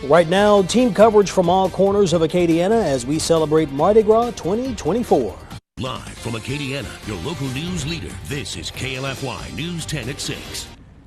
Right now, team coverage from all corners of Acadiana as we celebrate Mardi Gras 2024. Live from Acadiana, your local news leader, this is KLFY News 10 at 6.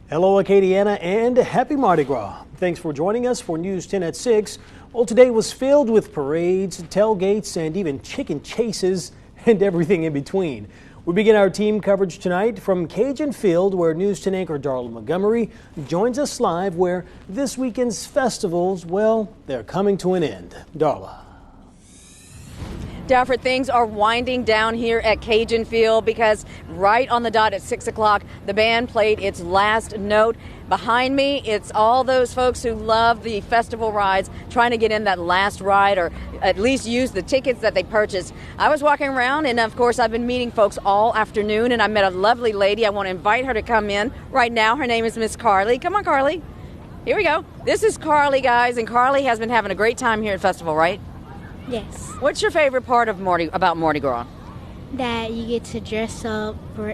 Hello, Acadiana, and happy Mardi Gras. Thanks for joining us for News 10 at 6. Well, today was filled with parades, tailgates, and even chicken chases and everything in between. We begin our team coverage tonight from Cajun Field, where News 10 anchor Darla Montgomery joins us live, where this weekend's festivals, well, they're coming to an end. Darla. Dalford, things are winding down here at Cajun Field because right on the dot at 6 o'clock, the band played its last note. Behind me, it's all those folks who love the festival rides trying to get in that last ride or at least use the tickets that they purchased. I was walking around, and of course, I've been meeting folks all afternoon, and I met a lovely lady. I want to invite her to come in right now. Her name is Miss Carly. Come on, Carly. Here we go. This is Carly, guys, and Carly has been having a great time here at Festival, right? Yes. What's your favorite part of Mardi Gras? That you get to dress up for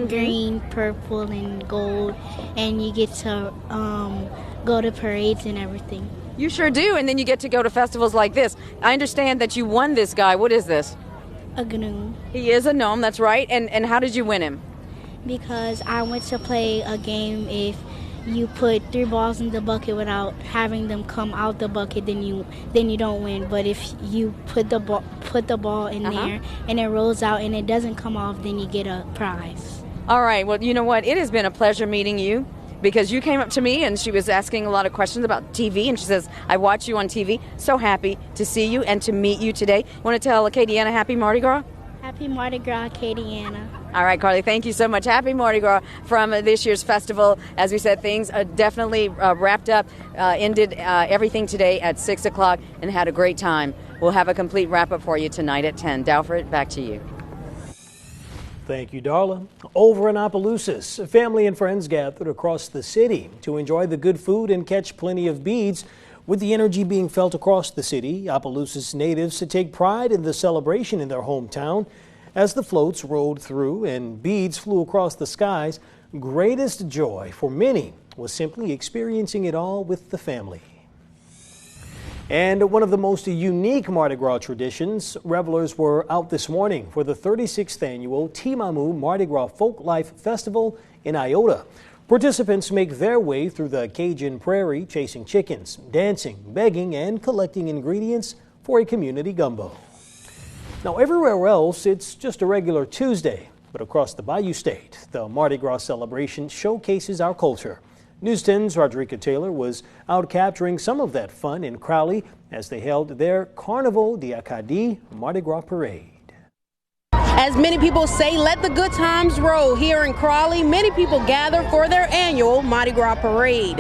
green, purple, and gold, and you get to go to parades and everything. You sure do, and then you get to go to festivals like this. I understand that you won this guy. What is this? A gnome. He is a gnome, that's right. And how did you win him? Because I went to play a game. If you put 3 balls in the bucket without having them come out the bucket, then you don't win. But if you put the ball in there and it rolls out and it doesn't come off, then you get a prize. All right. Well, you know what? It has been a pleasure meeting you because you came up to me and she was asking a lot of questions about TV, and she says, I watch you on TV. So happy to see you and to meet you today. Want to tell Acadiana happy Mardi Gras? Happy Mardi Gras, Acadiana. All right, Carly, thank you so much. Happy Mardi Gras from this year's festival. As we said, things are definitely wrapped up, ended everything today at 6 o'clock and had a great time. We'll have a complete wrap-up for you tonight at 10. Dalford, back to you. Thank you, Darla. Over in Opelousas, family and friends gathered across the city to enjoy the good food and catch plenty of beads. With the energy being felt across the city, Opelousas natives take pride in the celebration in their hometown. As the floats rolled through and beads flew across the skies, greatest joy for many was simply experiencing it all with the family. And one of the most unique Mardi Gras traditions, revelers were out this morning for the 36th annual Timamu Mardi Gras Folk Life Festival in Iota. Participants make their way through the Cajun prairie, chasing chickens, dancing, begging, and collecting ingredients for a community gumbo. Now, everywhere else, it's just a regular Tuesday, but across the Bayou State, the Mardi Gras celebration showcases our culture. News 10's Rodrika Taylor was out capturing some of that fun in Crowley as they held their Carnival de Acadie Mardi Gras parade. As many people say, let the good times roll. Here in Crowley, many people gather for their annual Mardi Gras parade.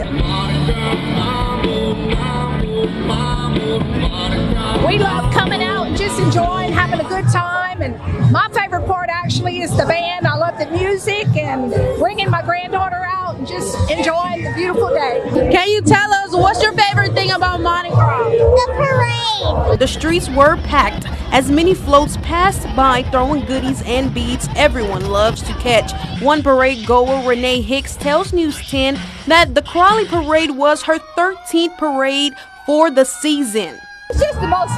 We love coming out and just enjoying, having a good time, and my favorite part actually is the band. I love the music and bringing my granddaughter out and just enjoying the beautiful day. Can you tell us what's your favorite thing about Mardi Gras? The parade. The streets were packed as many floats passed by throwing goodies and beads everyone loves to catch. One parade goer, Renee Hicks, tells News 10 that the Crowley parade was her 13th parade for the season. It's just the most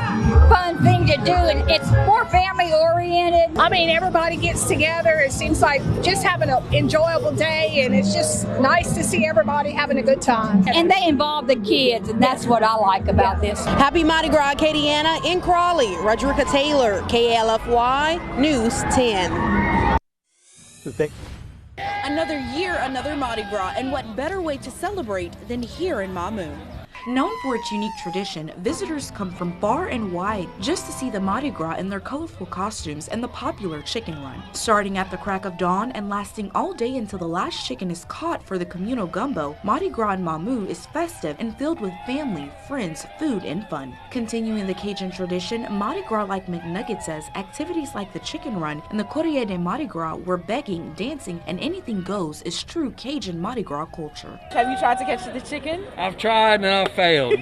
fun thing to do, and it's more family oriented. I mean, everybody gets together. It seems like just having an enjoyable day, and it's just nice to see everybody having a good time. And they involve the kids, and that's what I like about this. Happy Mardi Gras, Acadiana. In Crowley, Rodrika Taylor, KLFY News 10. Another year, another Mardi Gras, and what better way to celebrate than here in Mamu? Known for its unique tradition, visitors come from far and wide just to see the Mardi Gras in their colorful costumes and the popular chicken run. Starting at the crack of dawn and lasting all day until the last chicken is caught for the communal gumbo, Mardi Gras in Mamu is festive and filled with family, friends, food, and fun. Continuing the Cajun tradition, Mardi Gras like McNugget says activities like the chicken run and the Courrier de Mardi Gras, where begging, dancing, and anything goes, is true Cajun Mardi Gras culture. Have you tried to catch the chicken? I've tried and I've failed.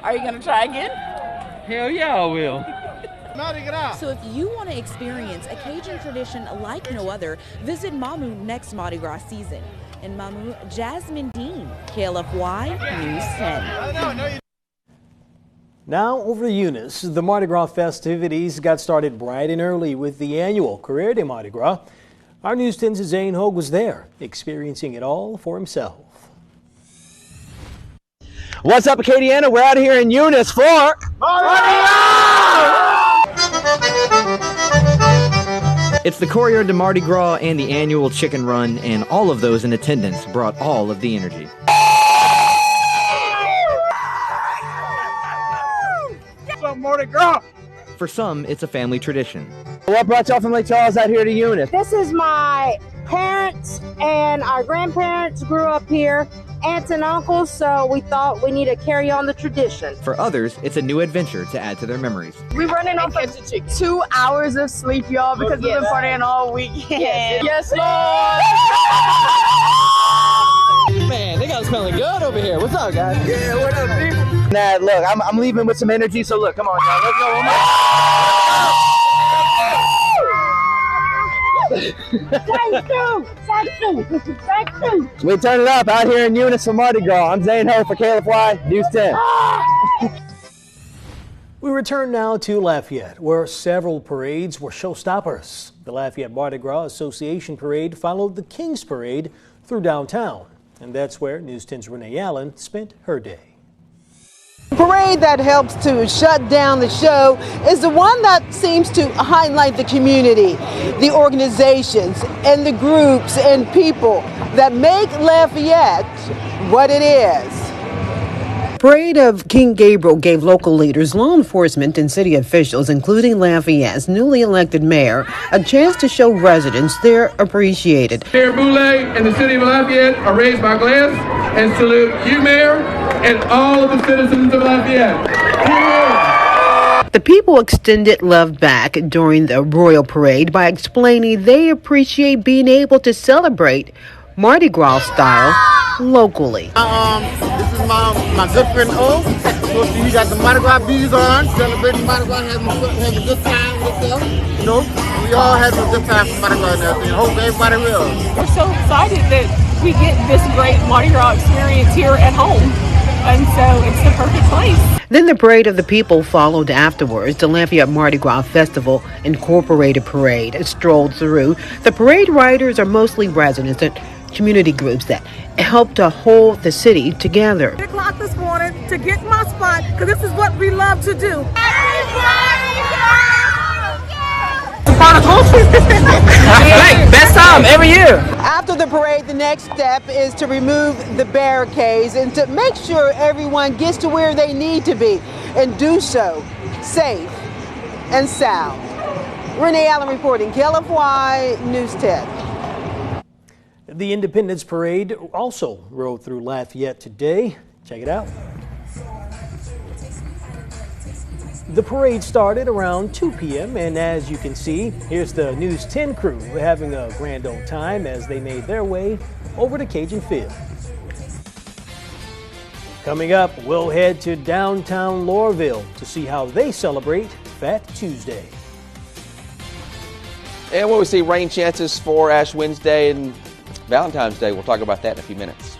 Are you going to try again? Hell yeah, I will. So if you want to experience a Cajun tradition like no other, visit Mamu next Mardi Gras season. In Mamou, Jasmine Dean, KLFY News 10. Now over to Eunice. The Mardi Gras festivities got started bright and early with the annual Career de Mardi Gras. Our News 10's Zane Hogue was there, experiencing it all for himself. What's up, Acadiana? We're out here in Eunice for Mardi Gras! It's the Courier de Mardi Gras and the annual chicken run, and all of those in attendance brought all of the energy. Mardi Gras! For some, it's a family tradition. What brought y'all from Lake Charles out here to Eunice? This is my parents and our grandparents grew up here, aunts and uncles, so we thought we need to carry on the tradition. For others, it's a new adventure to add to their memories. We're running off of 2 hours of sleep, y'all, because we've been partying all weekend. Yes, Lord! Man, they got smelling good over here. What's up, guys? Yeah, what up, people? Nah, look, I'm leaving with some energy, so look, come on, y'all. Let's go. Thank you! We turn it up out here in Eunice for Mardi Gras. I'm Zane Ho for KLFY News 10. We return now to Lafayette, where several parades were showstoppers. The Lafayette Mardi Gras Association Parade followed the King's Parade through downtown. And that's where News 10's Renee Allen spent her day. The parade that helps to shut down the show is the one that seems to highlight the community, the organizations, and the groups and people that make Lafayette what it is. Parade of King Gabriel gave local leaders, law enforcement, and city officials, including Lafayette's newly elected mayor, a chance to show residents they're appreciated. Mayor Boulay and the city of Lafayette are raised my glass and salute you, Mayor, and all of the citizens of Lafayette. The people extended love back during the royal parade by explaining they appreciate being able to celebrate Mardi Gras style locally. This is my good friend O. So you got the Mardi Gras bees on, celebrating Mardi Gras, having a good time with them. You know, we all had a good time for Mardi Gras and everything. Hope everybody will. We're so excited that we get this great Mardi Gras experience here at home. And so it's the perfect place. Then the Parade of the People followed afterwards. The Lafayette Mardi Gras Festival Incorporated Parade strolled through. The parade riders are mostly residents and community groups that help to hold the city together. 8 o'clock this morning to get my spot, because this is what we love to do. Best time every year. After the parade, the next step is to remove the barricades and to make sure everyone gets to where they need to be and do so safe and sound. Renee Allen reporting, KLFY News 10. The Independence Parade also rode through Lafayette today. Check it out. The parade started around 2 p.m. and as you can see, here's the News 10 crew having a grand old time as they made their way over to Cajun Field. Coming up, we'll head to downtown Laurelville to see how they celebrate Fat Tuesday. And when we see rain chances for Ash Wednesday and Valentine's Day, we'll talk about that in a few minutes.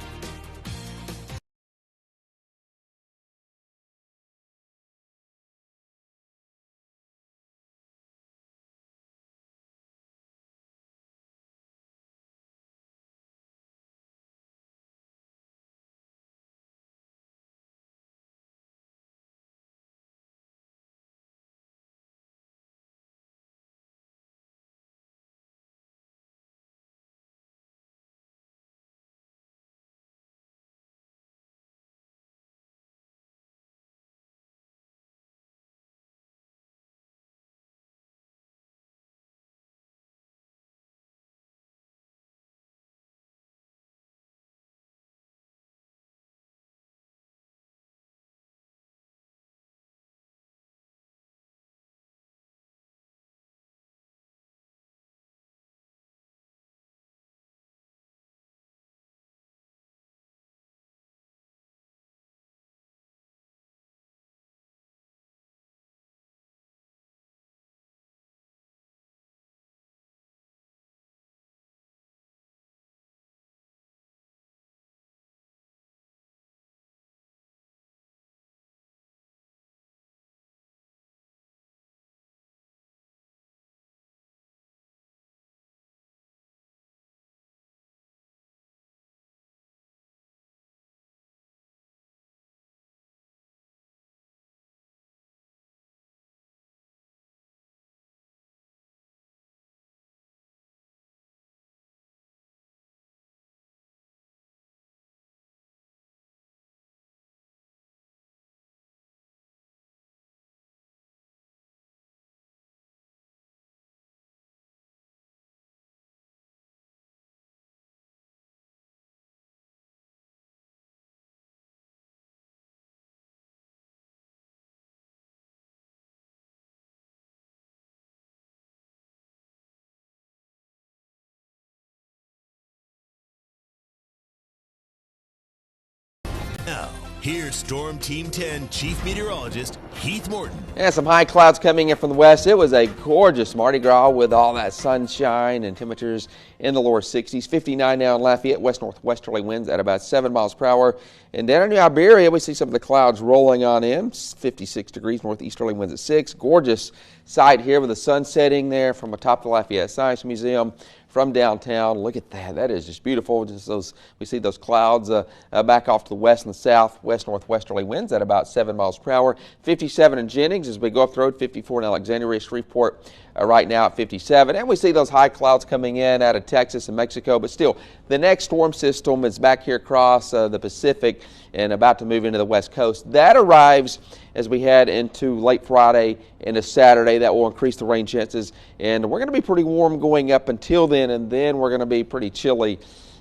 Now, here's Storm Team 10 Chief Meteorologist Heath Morton. And some high clouds coming in from the west. It was a gorgeous Mardi Gras with all that sunshine and temperatures in the lower 60s. 59 now in Lafayette, west-northwesterly winds at about 7 miles per hour. And down in New Iberia, we see some of the clouds rolling on in. 56 degrees, northeasterly winds at 6. Gorgeous sight here with the sun setting there from atop the Lafayette Science Museum. From downtown, look at that. That is just beautiful. Just those, we see those clouds back off to the west and the south, west-northwesterly winds at about 7 miles per hour. 57 in Jennings as we go up the road. 54 in Alexandria, Shreveport right now at 57. And we see those high clouds coming in out of Texas and Mexico. But still, the next storm system is back here across the Pacific and about to move into the west coast. That arrives as we head into late Friday into Saturday. That will increase the rain chances, and we're going to be pretty warm going up until then, and then we're going to be pretty chilly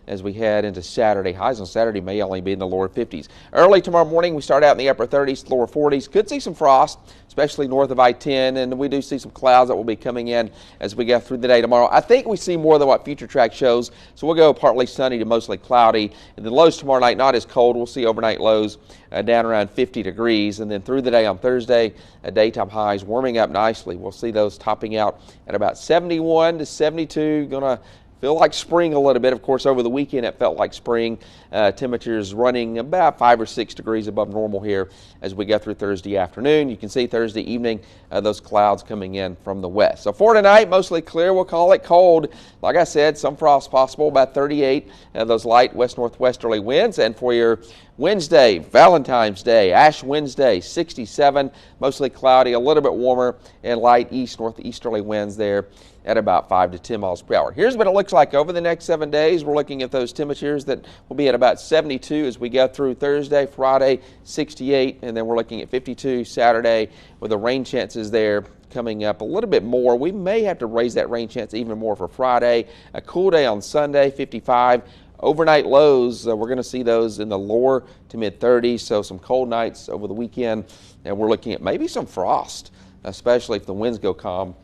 as we head into Saturday. Highs on Saturday may only be in the lower 50s. Early tomorrow morning, we start out in the upper 30s, lower 40s. Could see some frost, especially north of I-10, and we do see some clouds that will be coming in as we go through the day tomorrow. I think we see more than what Future Track shows, so we'll go partly sunny to mostly cloudy. And the lows tomorrow night, not as cold. We'll see overnight lows down around 50 degrees, and then through the day on Thursday, daytime highs warming up nicely. We'll see those topping out at about 71 to 72. Going to feel like spring a little bit. Of course, over the weekend it felt like spring. Temperatures running about 5 or 6 degrees above normal here as we go through Thursday afternoon. You can see Thursday evening those clouds coming in from the west. So for tonight, mostly clear. We'll call it cold. Like I said, some frost possible, about 38. Those light west-northwesterly winds. And for your Wednesday, Valentine's Day, Ash Wednesday, 67, mostly cloudy, a little bit warmer, and light east-northeasterly winds there at about 5 to 10 miles per hour. Here's what it looks like over the next 7 days. We're looking at those temperatures that will be at about 72 as we go through Thursday, Friday, 68, and then we're looking at 52 Saturday with the rain chances there coming up a little bit more. We may have to raise that rain chance even more for Friday. A cool day on Sunday, 55. Overnight lows, we're going to see those in the lower to mid 30s, so some cold nights over the weekend, and we're looking at maybe some frost, especially if the winds go calm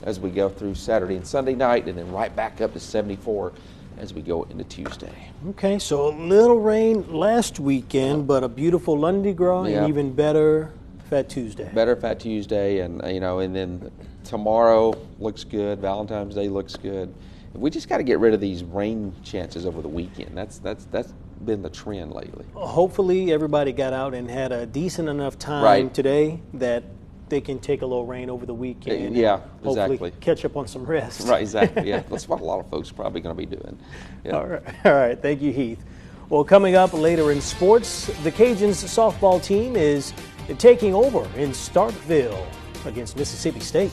as we go through Saturday and Sunday night, and then right back up to 74 as we go into Tuesday. Okay, so a little rain last weekend, but a beautiful Lundi Gras and even better Fat Tuesday. Better Fat Tuesday, and and then tomorrow looks good. Valentine's Day looks good. We just got to get rid of these rain chances over the weekend. That's been the trend lately. Hopefully everybody got out and had a decent enough time today that they can take a little rain over the weekend. Yeah, hopefully exactly. Catch up on some rest. Right, exactly. Yeah, that's what a lot of folks are probably going to be doing. Yeah. All right. Thank you, Heath. Well, coming up later in sports, the Cajuns softball team is taking over in Starkville against Mississippi State.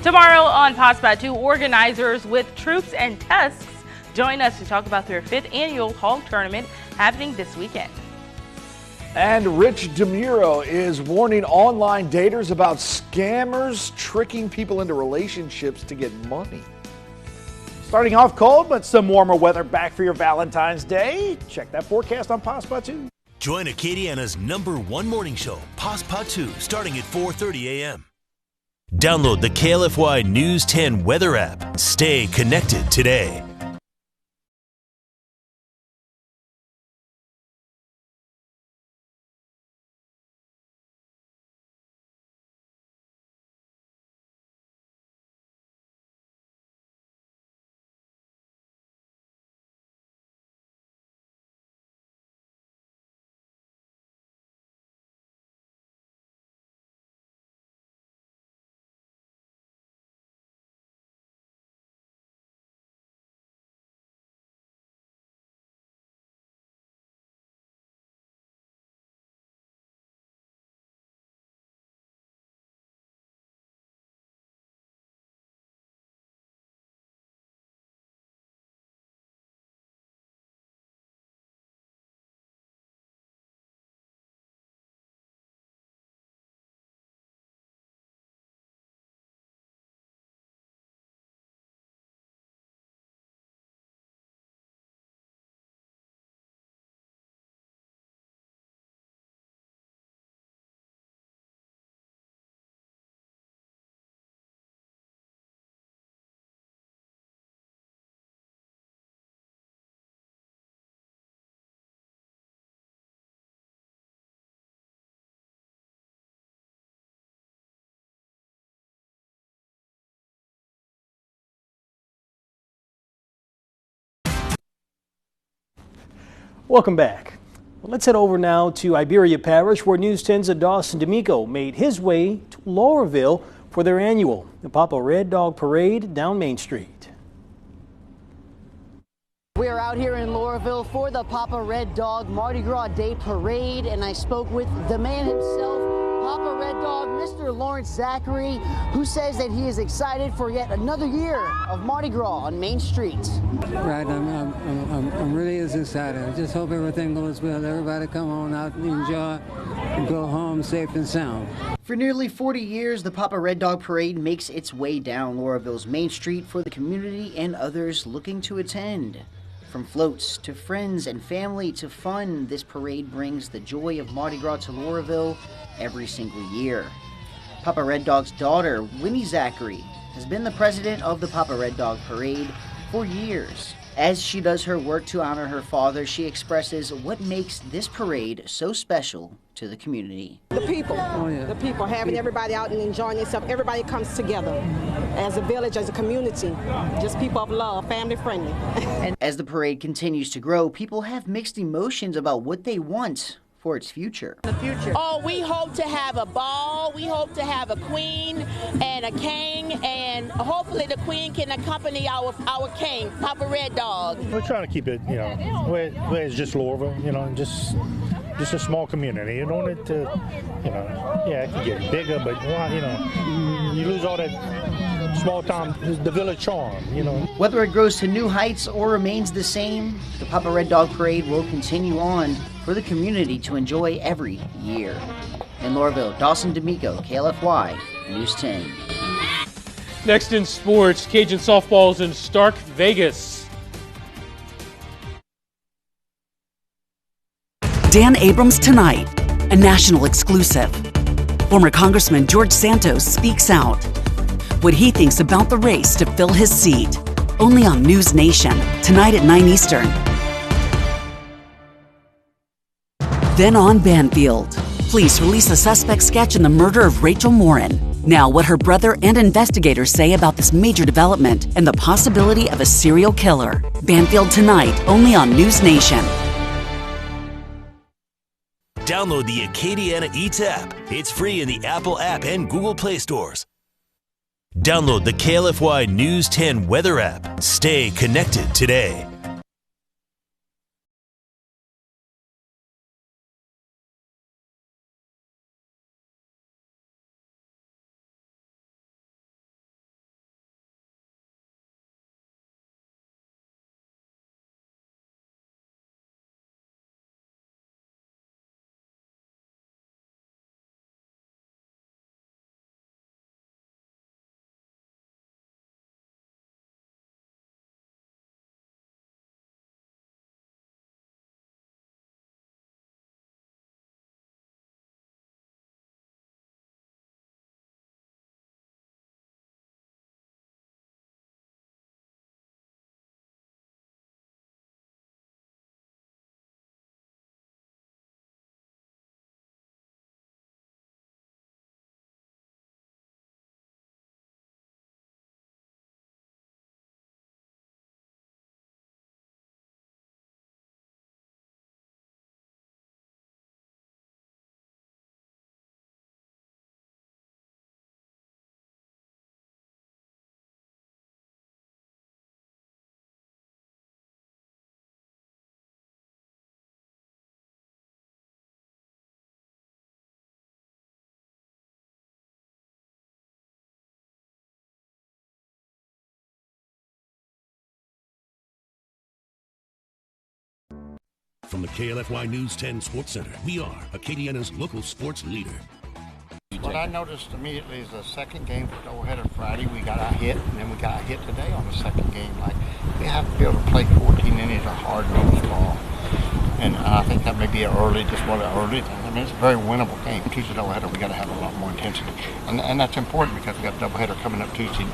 Tomorrow on Passport 2, organizers with Troops and Tusks join us to talk about their 5th annual Hog Tournament happening this weekend. And Rich DeMuro is warning online daters about scammers tricking people into relationships to get money. Starting off cold, but some warmer weather back for your Valentine's Day. Check that forecast on Passport 2. Join Acadiana's #1 morning show, Passport 2, starting at 4:30 a.m. Download the KLFY News 10 weather app. Stay connected today. Welcome back. Well, let's head over now to Iberia Parish, where News 10's Dawson D'Amico made his way to Laurelville for their annual Papa Red Dog Parade down Main Street. We are out here in Laurelville for the Papa Red Dog Mardi Gras Day Parade, and I spoke with the man himself, Papa Red Dog, Mr. Lawrence Zachary, who says that he is excited for yet another year of Mardi Gras on Main Street. Right, I'm really excited. I just hope everything goes well. Everybody come on out and enjoy and go home safe and sound. For nearly 40 years, the Papa Red Dog Parade makes its way down Laurelville's Main Street for the community and others looking to attend. From floats to friends and family to fun, this parade brings the joy of Mardi Gras to Laurelville every single year. Papa Red Dog's daughter, Winnie Zachary, has been the president of the Papa Red Dog Parade for years. As she does her work to honor her father, she expresses what makes this parade so special to the community. The people, the people, having everybody out and enjoying themselves. Everybody comes together as a village, as a community, just people of love, family friendly. And as the parade continues to grow, people have mixed emotions about what they want for its future. Oh, we hope to have a ball. We hope to have a queen and a king, and hopefully the queen can accompany our king, Papa Red Dog. We're trying to keep it, where it's just Laurelville, just a small community. You don't want it to, it can get bigger, but you lose all that small town, the village charm, Whether it grows to new heights or remains the same, the Papa Red Dog Parade will continue on for the community to enjoy every year. In Laurelville, Dawson D'Amico, KLFY, News 10. Next in sports, Cajun softball's in Stark Vegas. Dan Abrams tonight, a national exclusive. Former Congressman George Santos speaks out. What he thinks about the race to fill his seat. Only on News Nation, tonight at 9 Eastern. Then on Banfield, police release a suspect sketch in the murder of Rachel Morin. Now what her brother and investigators say about this major development and the possibility of a serial killer. Banfield tonight, only on News Nation. Download the Acadiana Eats app. It's free in the Apple app and Google Play stores. Download the KLFY News 10 weather app. Stay connected today. From the KLFY News 10 Sports Center, we are Acadiana's local sports leader. What I noticed immediately is the second game for doubleheader Friday, we got a hit, and then we got a hit today on the second game. Like, we have to be able to play 14 innings of hard-nosed ball. And I think that may be an early, just one of the early things. I mean, it's a very winnable game. Tuesday doubleheader, we got to have a lot more intensity. And that's important because we got a doubleheader coming up Tuesday,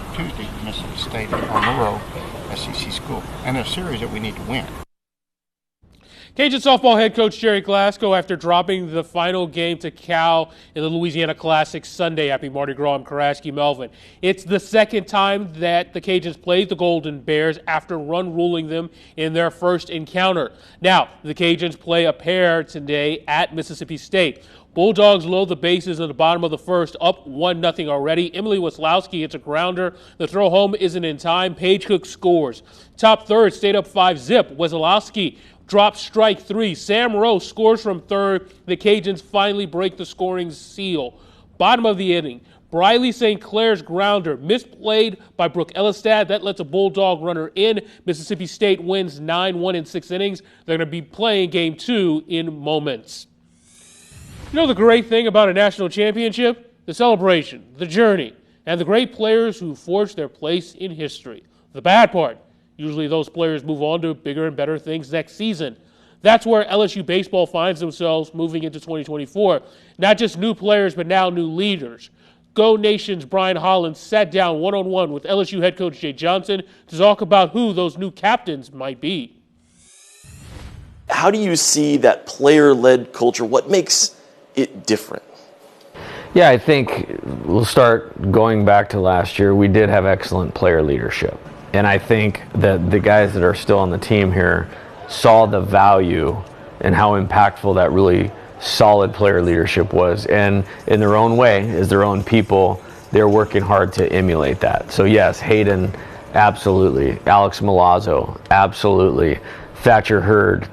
Mississippi State on the road, SEC school. And a series that we need to win. Cajun softball head coach Jerry Glasgow, after dropping the final game to Cal in the Louisiana Classic Sunday, happy Mardi Gras, I'm Karaski Melvin. It's the second time that the Cajuns played the Golden Bears after run ruling them in their first encounter. Now, the Cajuns play a pair today at Mississippi State. Bulldogs load the bases at the bottom of the first, up 1-0 already. Emily Waslowski hits a grounder. The throw home isn't in time. Paige Cook scores. Top third stayed up 5-zip. Waslowski drops strike 3. Sam Rowe scores from third. The Cajuns finally break the scoring seal. Bottom of the inning, Briley St. Clair's grounder misplayed by Brooke Ellistad. That lets a Bulldog runner in. Mississippi State wins 9-1 in 6 innings. They're going to be playing game 2 in moments. You know the great thing about a national championship? The celebration, the journey, and the great players who forged their place in history. The bad part, usually those players move on to bigger and better things next season. That's where LSU baseball finds themselves moving into 2024. Not just new players, but now new leaders. Go Nation's Brian Hollins sat down one-on-one with LSU head coach Jay Johnson to talk about who those new captains might be. How do you see that player-led culture? What makes it different? Yeah, I think we'll start going back to last year. We did have excellent player leadership. And I think that the guys that are still on the team here saw the value and how impactful that really solid player leadership was. And in their own way, as their own people, they're working hard to emulate that. So yes, Hayden, absolutely. Alex Milazzo, absolutely. Thatcher Hurd,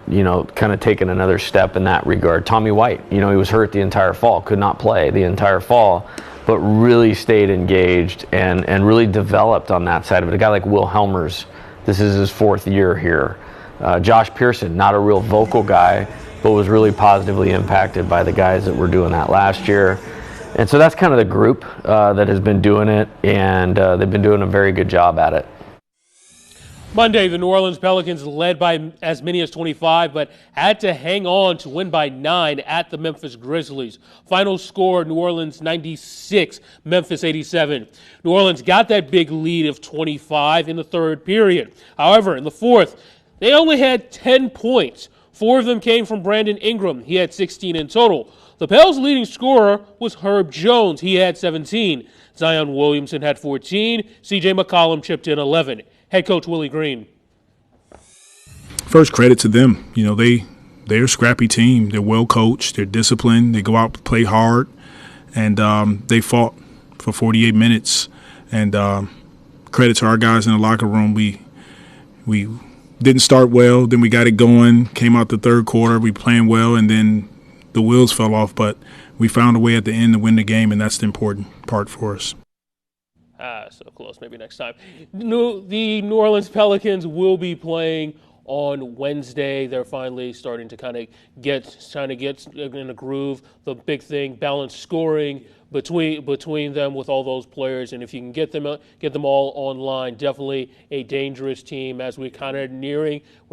kind of taking another step in that regard. Tommy White, he was hurt the entire fall, could not play the entire fall, but really stayed engaged and really developed on that side of it. A guy like Will Helmers, this is his 4th year here. Josh Pearson, not a real vocal guy, but was really positively impacted by the guys that were doing that last year. And so that's kind of the group that has been doing it, and they've been doing a very good job at it. Monday, the New Orleans Pelicans led by as many as 25, but had to hang on to win by 9 at the Memphis Grizzlies. Final score, New Orleans 96, Memphis 87. New Orleans got that big lead of 25 in the third period. However, in the fourth, they only had 10 points. 4 of them came from Brandon Ingram. He had 16 in total. The Pels' leading scorer was Herb Jones. He had 17. Zion Williamson had 14. C.J. McCollum chipped in 11. Head coach Willie Green. First, credit to them. They're a scrappy team. They're well coached. They're disciplined. They go out to play hard, and they fought for 48 minutes. And credit to our guys in the locker room. We didn't start well. Then we got it going. Came out the third quarter. We playing well, and then the wheels fell off. But we found a way at the end to win the game, and that's the important part for us. So close, maybe next time. The New Orleans Pelicans will be playing on Wednesday. They're finally starting to kind of get in a groove. The big thing, balanced scoring between them with all those players, and if you can get them all online, definitely a dangerous team as we're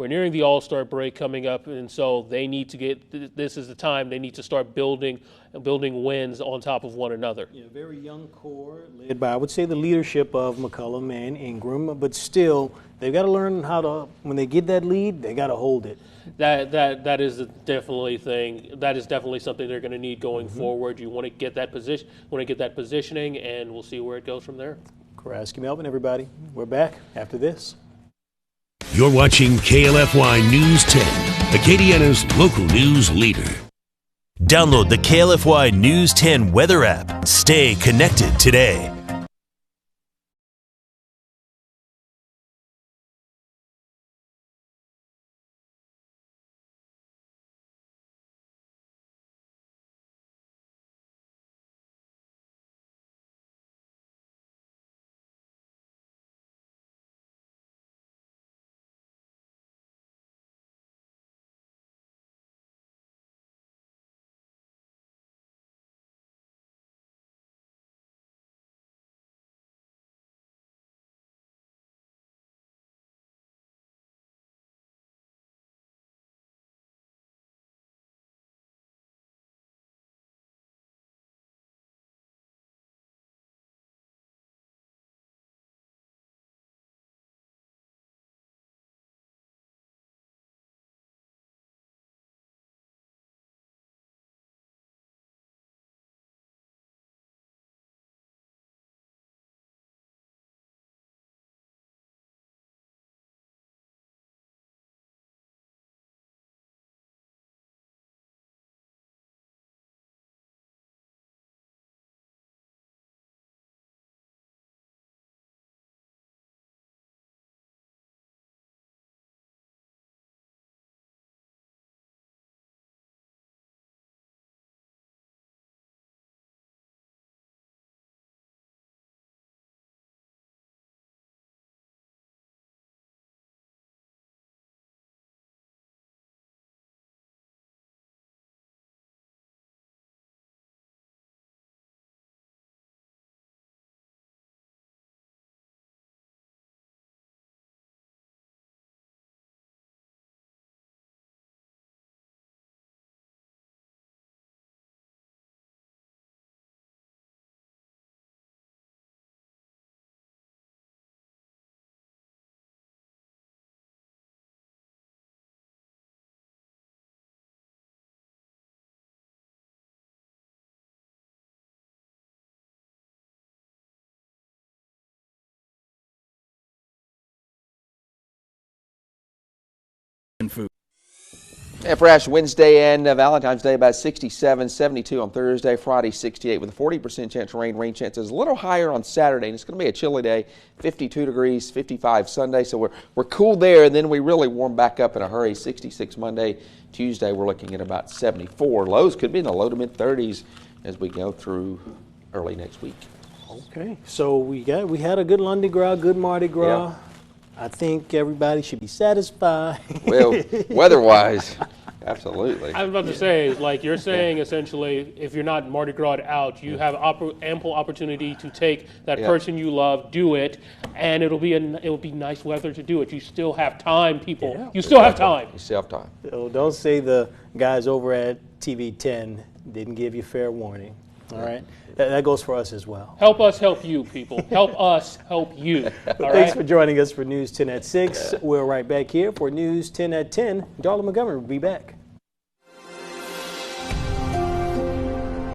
nearing the All-Star break coming up, and so they need to this is the time they need to start building wins on top of one another. Yeah, very young core led by, I would say, the leadership of McCollum and Ingram, but still they've got to learn how to, when they get that lead, they got to hold it. That is definitely thing. That is definitely something they're going to need going forward. You want to get that positioning, and we'll see where it goes from there. Karaski Melvin, everybody. We're back after this. You're watching KLFY News 10, Acadiana's local news leader. Download the KLFY News 10 weather app. Stay connected today. Mexican food. And for Ash Wednesday and Valentine's Day, about 67, 72 on Thursday, Friday 68 with a 40% chance of rain. Rain chances a little higher on Saturday, and it's going to be a chilly day, 52 degrees, 55 Sunday. So we're cool there, and then we really warm back up in a hurry. 66 Monday, Tuesday we're looking at about 74. Lows could be in the low to mid 30s as we go through early next week. Okay, so we had a good Lundi Gras, good Mardi Gras. Yeah. I think everybody should be satisfied. Well, weather-wise, absolutely. I was about to say, like you're saying, essentially, if you're not Mardi Gras out, you have ample opportunity to take that person you love, do it, and it'll be nice weather to do it. You still have time, people. Yeah. You still have time. You still have time. So don't say the guys over at TV 10 didn't give you fair warning. All right, that goes for us as well. Help us help you, people. Help us help you. All Thanks for joining us for News 10 at 6. We're right back here for News 10 at 10. Darla Montgomery will be back.